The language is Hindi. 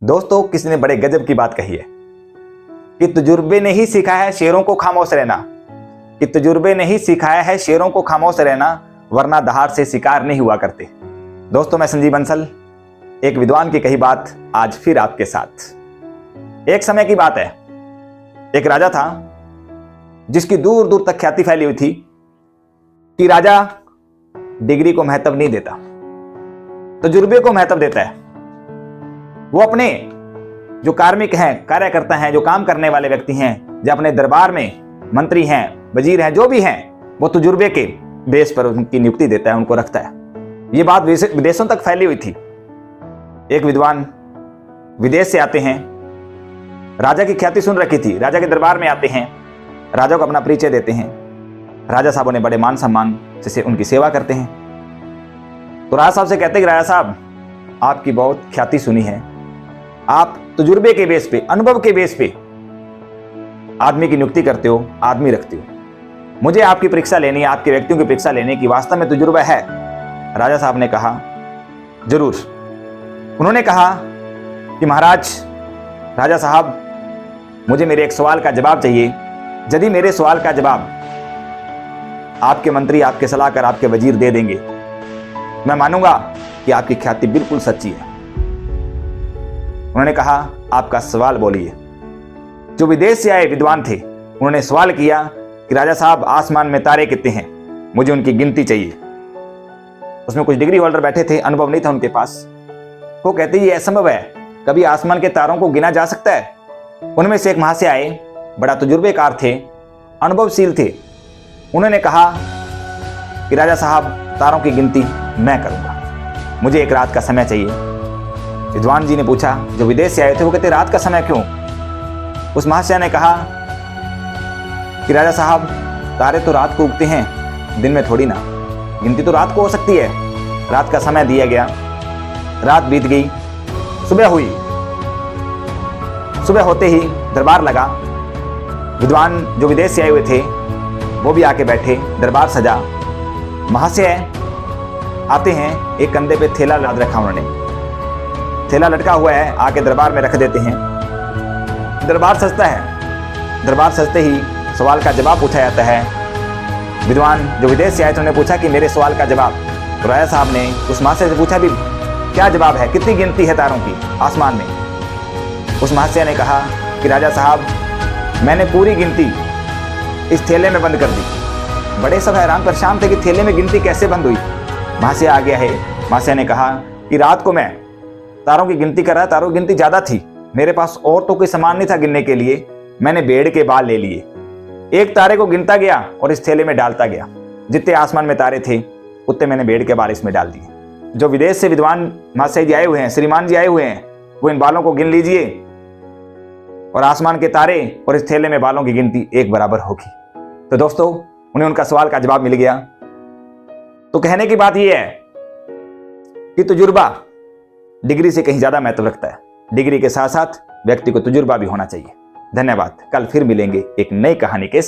दोस्तों, किसी ने बड़े गजब की बात कही है कि तजुर्बे ने ही सिखाया है शेरों को खामोश रहना, कि तजुर्बे ने ही सिखाया है शेरों को खामोश रहना, वरना दहाड़ से शिकार नहीं हुआ करते। दोस्तों, मैं संजीव बंसल, एक विद्वान की कही बात आज फिर आपके साथ। एक समय की बात है, एक राजा था जिसकी दूर दूर तक ख्याति फैली हुई थी कि राजा डिग्री को महत्व नहीं देता, तजुर्बे को महत्व देता है। वो अपने जो कार्मिक हैं, कार्यकर्ता हैं, जो काम करने वाले व्यक्ति हैं, जो अपने दरबार में मंत्री हैं, वजीर हैं, जो भी हैं, वो तजुर्बे के बेस पर उनकी नियुक्ति देता है, उनको रखता है। ये बात विदेशों तक फैली हुई थी। एक विद्वान विदेश से आते हैं, राजा की ख्याति सुन रखी थी, राजा के दरबार में आते हैं, राजा को अपना परिचय देते हैं। राजा साहब उन्हें बड़े मान सम्मान से उनकी सेवा करते हैं। तो राजा साहब से कहते हैं कि राजा साहब, आपकी बहुत ख्याति सुनी है, आप तजुर्बे के बेस पे, अनुभव के बेस पे आदमी की नियुक्ति करते हो, आदमी रखते हो। मुझे आपकी परीक्षा लेनी है, आपके व्यक्तियों की परीक्षा लेने की वास्तव में तजुर्बा है। राजा साहब ने कहा जरूर। उन्होंने कहा कि महाराज, राजा साहब, मुझे मेरे एक सवाल का जवाब चाहिए। यदि मेरे सवाल का जवाब आपके मंत्री, आपके सलाहकार, आपके वजीर दे देंगे, मैं मानूंगा कि आपकी ख्याति बिल्कुल सच्ची है। उन्होंने कहा, आपका सवाल बोलिए। जो विदेश से आए विद्वान थे, उन्होंने सवाल किया कि राजा साहब, आसमान में तारे कितने हैं, मुझे उनकी गिनती चाहिए। उसमें कुछ डिग्री होल्डर बैठे थे, अनुभव नहीं था उनके पास। वो कहते ये असंभव है, कभी आसमान के तारों को गिना जा सकता है? उनमें से एक महाशय आए, बड़ा तजुर्बेकार थे, अनुभवशील थे। उन्होंने कहा कि राजा साहब, तारों की गिनती मैं करूंगा, मुझे एक रात का समय चाहिए। विद्वान जी ने पूछा, जो विदेश से आए थे, वो कहते रात का समय क्यों? उस महाशय ने कहा कि राजा साहब, तारे तो रात को उगते हैं, दिन में थोड़ी ना, गिनती तो रात को हो सकती है। रात का समय दिया गया, रात बीत गई, सुबह हुई। सुबह होते ही दरबार लगा। विद्वान जो विदेश से आए हुए थे वो भी आके बैठे, दरबार सजा। महाशय आते हैं, एक कंधे पे थैला लाद रखा उन्होंने, थैला लटका हुआ है, आके दरबार में रख देते हैं। दरबार सजता है। दरबार सजते ही सवाल का जवाब पूछा जाता है। विद्वान जो विदेश से आए थे, उन्होंने पूछा कि मेरे सवाल का जवाब। तो राजा साहब ने उस महाशय से पूछा, भी क्या जवाब है, कितनी गिनती है तारों की आसमान में? उस महाशय ने कहा कि राजा साहब, मैंने पूरी गिनती इस थैले में बंद कर दी। बड़े सब हैरान परेशान थे कि थैले में गिनती कैसे बंद हुई। महाशय आ गया है। महाशय ने कहा कि रात को मैं तारों की गिनती कर रहा, तारों की गिनती ज्यादा थी, मेरे पास और तो कोई सामान नहीं था गिनने के लिए, मैंने भेड़ के बाल ले लिए, एक तारे को गिनता गया और इस थैले में डालता गया। जितने आसमान में तारे थे उतने मैंने भेड़ के बाल इसमें डाल दिए। जो विदेश से विद्वान महाशय जी आए हुए हैं, श्रीमान जी आए हुए हैं, वो इन बालों को गिन लीजिए और आसमान के तारे और इस थैले में बालों की गिनती एक बराबर होगी। तो दोस्तों, उन्हें उनका सवाल का जवाब मिल गया। तो कहने की बात यह है कि तजुर्बा डिग्री से कहीं ज्यादा महत्व रखता है। डिग्री के साथ साथ व्यक्ति को तजुर्बा भी होना चाहिए। धन्यवाद। कल फिर मिलेंगे एक नई कहानी के साथ।